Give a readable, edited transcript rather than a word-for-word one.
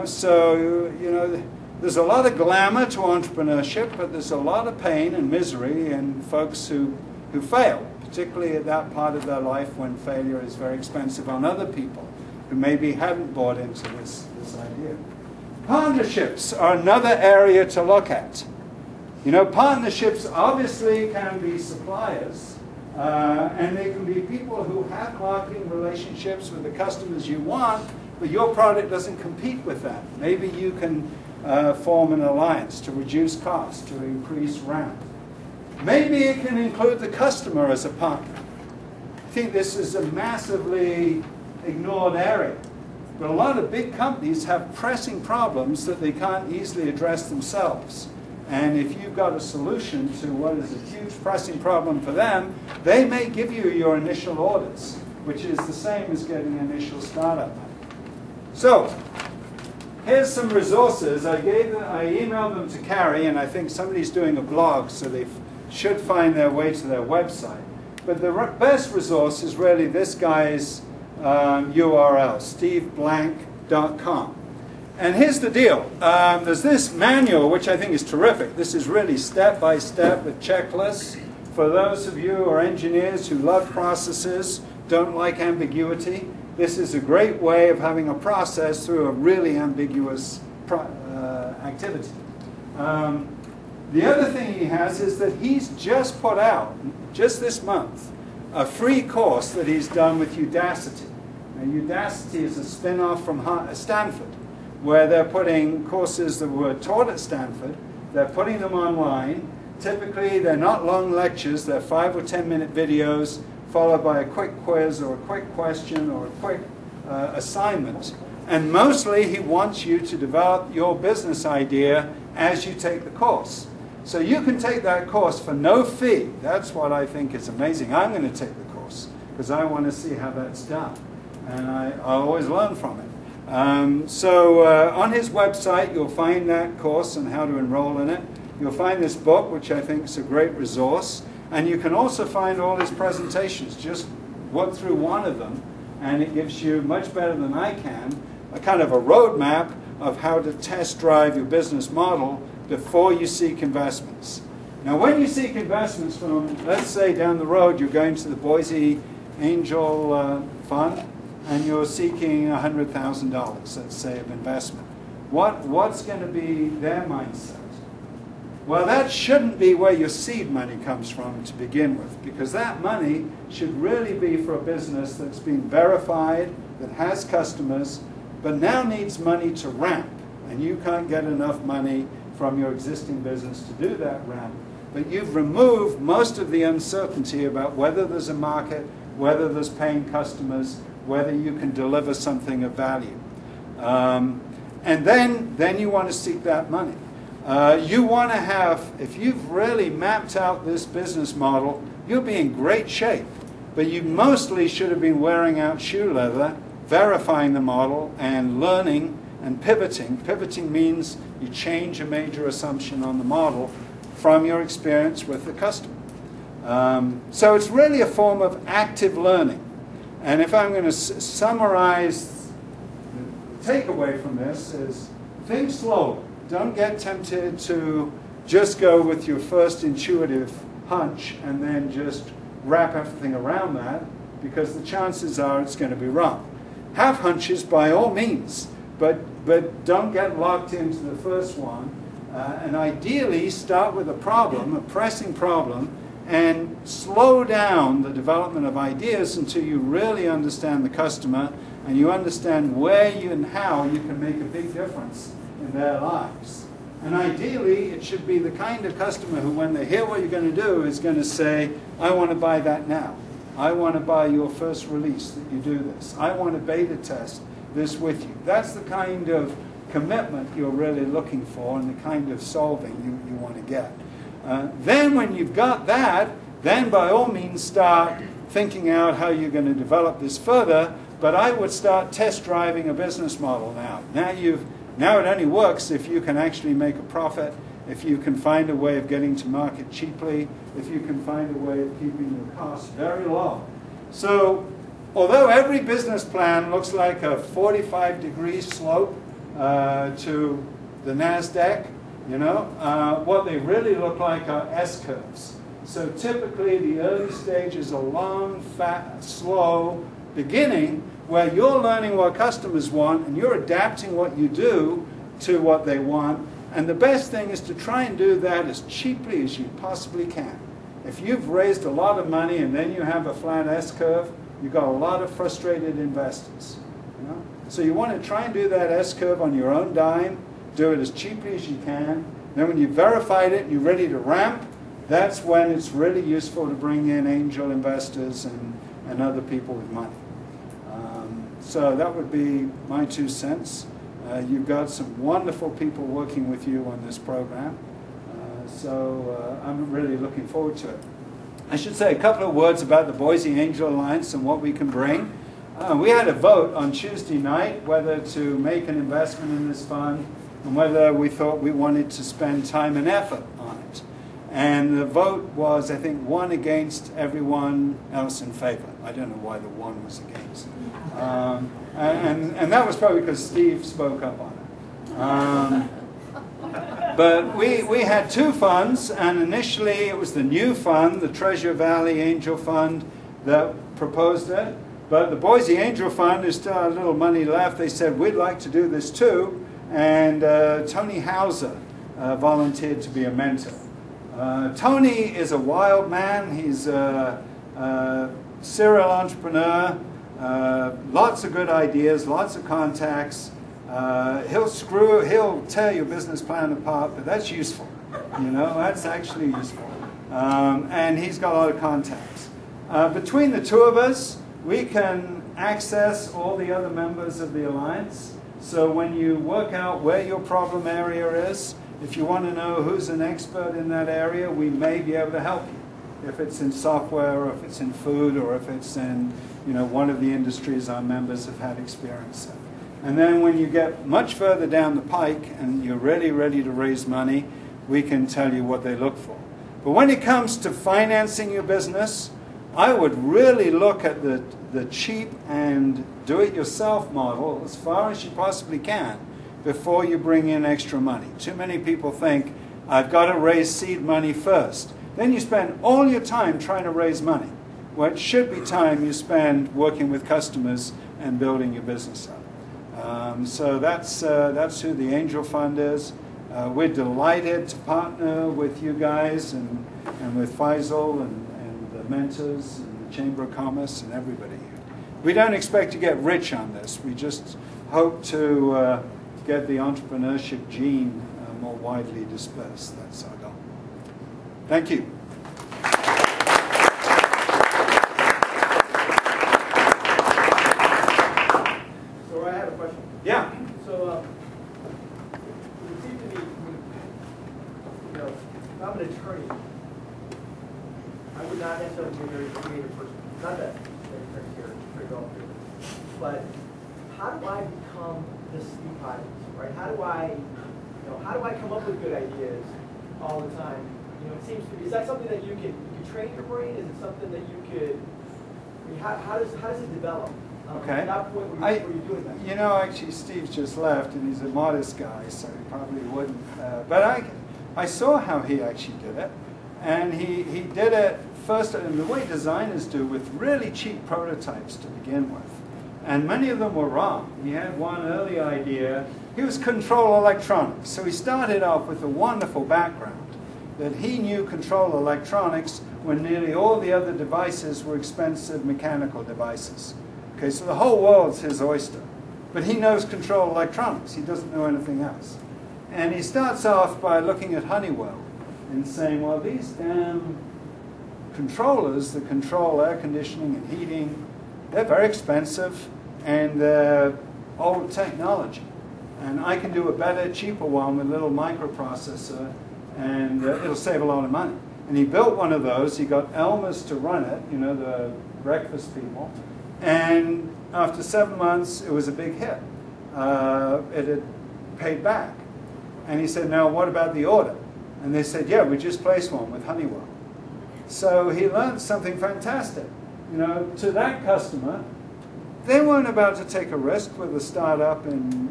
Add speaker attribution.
Speaker 1: So, there's a lot of glamour to entrepreneurship, but there's a lot of pain and misery in folks who fail, particularly at that part of their life when failure is very expensive on other people who maybe haven't bought into this idea. Partnerships are another area to look at. Partnerships obviously can be suppliers, and they can be people who have marketing relationships with the customers you want, but your product doesn't compete with that. Maybe you can form an alliance to reduce costs, to increase ramp. Maybe it can include the customer as a partner. I think this is a massively ignored area. But a lot of big companies have pressing problems that they can't easily address themselves. And if you've got a solution to what is a huge pressing problem for them, they may give you your initial orders, which is the same as getting initial startup money. So, here's some resources. I emailed them to Carrie, and I think somebody's doing a blog, so they should find their way to their website. But the best resource is really this guy's URL, steveblank.com. And here's the deal. There's this manual, which I think is terrific. This is really step-by-step with checklists. For those of you who are engineers who love processes, don't like ambiguity, this is a great way of having a process through a really ambiguous activity. The other thing he has is that he's just put out, just this month, a free course that he's done with Udacity. Now, Udacity is a spin-off from Stanford, where they're putting courses that were taught at Stanford, they're putting them online. Typically, they're not long lectures, they're 5 or 10-minute videos, followed by a quick quiz or a quick question or a quick assignment. And mostly, he wants you to develop your business idea as you take the course. So you can take that course for no fee. That's what I think is amazing. I'm going to take the course because I want to see how that's done. And I always learn from it. On his website, you'll find that course and how to enroll in it. You'll find this book, which I think is a great resource. And you can also find all his presentations. Just work through one of them, and it gives you, much better than I can, a kind of a roadmap of how to test drive your business model before you seek investments. Now, when you seek investments from, let's say down the road, you're going to the Boise Angel Fund, and you're seeking $100,000, let's say, of investment. What's going to be their mindset? Well, that shouldn't be where your seed money comes from to begin with, because that money should really be for a business that's been verified, that has customers, but now needs money to ramp. And you can't get enough money from your existing business to do that ramp. But you've removed most of the uncertainty about whether there's a market, whether there's paying customers, whether you can deliver something of value. And then you want to seek that money. You want to have, if you've really mapped out this business model, you'll be in great shape. But you mostly should have been wearing out shoe leather, verifying the model, and learning and pivoting. Pivoting means you change a major assumption on the model from your experience with the customer. So it's really a form of active learning. And if I'm going to summarize the takeaway from this is think slowly. Don't get tempted to just go with your first intuitive hunch and then just wrap everything around that, because the chances are it's going to be wrong. Have hunches by all means, but don't get locked into the first one. And ideally start with a problem, a pressing problem, and slow down the development of ideas until you really understand the customer and you understand where you and how you can make a big difference in their lives. And ideally, it should be the kind of customer who, when they hear what you're going to do, is going to say, I want to buy that now. I want to buy your first release that you do this. I want to beta test this with you. That's the kind of commitment you're really looking for and the kind of solving you want to get. Then when you've got that, then by all means start thinking out how you're going to develop this further, but I would start test driving a business model now. Now it only works if you can actually make a profit, if you can find a way of getting to market cheaply, if you can find a way of keeping your costs very low. So although every business plan looks like a 45-degree slope to the NASDAQ, you know, what they really look like are S-curves. So typically the early stage is a long, fat, slow beginning where you're learning what customers want and you're adapting what you do to what they want. And the best thing is to try and do that as cheaply as you possibly can. If you've raised a lot of money and then you have a flat S-curve, you've got a lot of frustrated investors. You know? So you want to try and do that S-curve on your own dime, do it as cheaply as you can. Then when you've verified it and you're ready to ramp, that's when it's really useful to bring in angel investors and other people with money. So that would be my 2 cents. You've got some wonderful people working with you on this program. So I'm really looking forward to it. I should say a couple of words about the Boise Angel Alliance and what we can bring. We had a vote on Tuesday night whether to make an investment in this fund and whether we thought we wanted to spend time and effort on it. And the vote was, I think, 1 against, everyone else in favor. I don't know why the 1 was against. And that was probably because Steve spoke up on it. But we had 2 funds, and initially it was the new fund, the Treasure Valley Angel Fund, that proposed it. But the Boise Angel Fund, there's still a little money left. They said, we'd like to do this too. And Tony Hauser volunteered to be a mentor. Tony is a wild man. He's a serial entrepreneur, lots of good ideas, lots of contacts. He'll tear your business plan apart, but that's useful. You know, that's actually useful. And he's got a lot of contacts. Between the 2 of us, we can access all the other members of the Alliance. So when you work out where your problem area is, if you want to know who's an expert in that area, we may be able to help you. If it's in software, or if it's in food, or if it's in, you know, one of the industries our members have had experience in. And then when you get much further down the pike and you're really ready to raise money, we can tell you what they look for. But when it comes to financing your business, I would really look at the cheap and do-it-yourself model as far as you possibly can before you bring in extra money. Too many people think, I've got to raise seed money first. Then you spend all your time trying to raise money. Well, it should be time you spend working with customers and building your business up. So that's who the Angel Fund is. We're delighted to partner with you guys and with Faisal and the mentors and the Chamber of Commerce and everybody here. We don't expect to get rich on this. We just hope to get the entrepreneurship gene more widely dispersed. That's our goal. Thank you.
Speaker 2: So I have a question.
Speaker 1: Yeah.
Speaker 2: So it seems to me, you know, if I'm an attorney, I would not necessarily be a very creative person. Not that attorneys here are pretty well here. But how do I become the Steve Hodges, right? How do I come up with good ideas all the time? You know, it seems to be, is that something that you can train your brain? Is it something that you could, I mean, how does it develop?
Speaker 1: Okay.
Speaker 2: At that point where you're doing that?
Speaker 1: You know, actually, Steve's just left, and he's a modest guy, so he probably wouldn't. But I saw how he actually did it, and he did it first in the way designers do, with really cheap prototypes to begin with. And many of them were wrong. He had one early idea. He was control electronics. So he started off with a wonderful background that he knew control electronics when nearly all the other devices were expensive mechanical devices. Okay, so the whole world's his oyster. But he knows control electronics. He doesn't know anything else. And he starts off by looking at Honeywell and saying, well, these damn controllers that control air conditioning and heating, they're very expensive and they're old technology. And I can do a better, cheaper one with a little microprocessor, and it'll save a lot of money. And he built one of those. He got Elmer's to run it, you know, the breakfast people. And after 7 months, it was a big hit. It had paid back. And he said, now what about the order? And they said, yeah, we just placed one with Honeywell. So he learned something fantastic. You know, to that customer, they weren't about to take a risk with a startup in